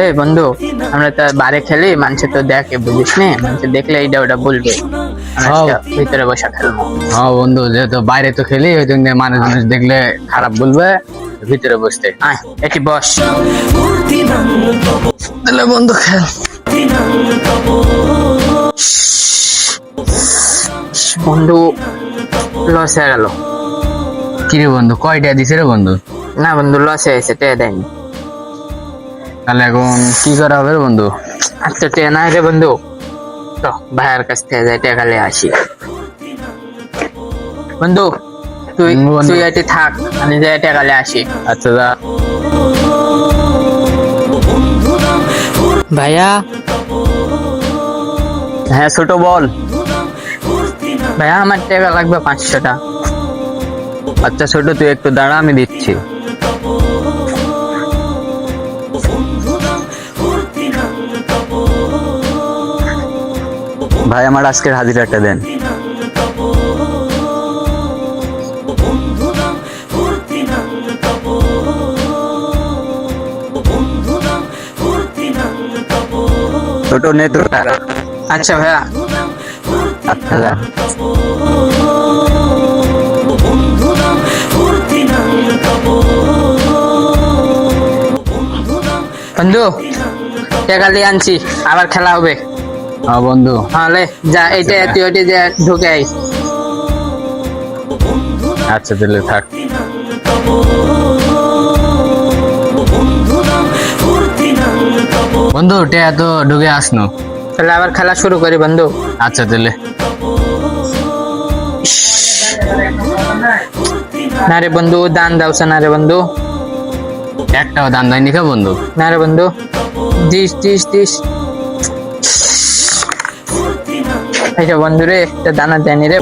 এই বন্ধু, আমরা তো বারে খেলি, মানুষ তো দেখে, বুঝিস নি? মানুষ দেখলে এইটা ওটা বলবে। আমরা আজকে ভিতরে বসে খেলবো। হ্যাঁ বন্ধু, যেহেতু বাইরে তো খেলি ওই জন্য মানুষ দেখলে খারাপ বলবে, ভিতরে বসতে। আয় এটি বস। তাহলে বন্ধু খেল। বন্ধু লস হয়ে গেল। কিরে বন্ধু, কয়টা দিছে রে বন্ধু? না বন্ধু, লস হয়ে গেছে, টেয়া দেয়নি। তাহলে এখন কি করা হবে রে বন্ধু? আচ্ছা টেয়া নাই রে বন্ধু, তো ভাইয়ের কাছ থেকে যাই টেয়া খালি আসি। বন্ধু তুই বন্ধু। তুই এটি থাক, আমি যাই টেয়া খালি আসি। আচ্ছা যা। ভাইয়া। হ্যাঁ ছোট বল। ভাইয়া আমার টাকা লাগবে 500টা। আচ্ছা ছোট, তুই একটু দাঁড়া, আমি দিচ্ছি। ভাই আমার আজকের হাজিরাটা দেন। ছোট নে তো টাকা। আচ্ছা ভাইয়া। আচ্ছা যা। বন্ধু টাকা নিয়ে আনছি, আবার খেলা হবে। হ্যাঁ বন্ধু। তাহলে যা, এইটা তুই ওইটা যে ঢুকে আই। আচ্ছা তাহলে থাক। বন্ধু টেয়া তো ঢুকে আসনো। তাহলে আবার খেলা শুরু করি বন্ধু। আচ্ছা তাহলে। না রে বন্ধু, দান দাওছে না রে বন্ধু। একটাও দান দেয়নি খা বন্ধু। না রে বন্ধু, দিস দিস দিস। এইটা বন্ধু রে, দানা দেয়নি রে।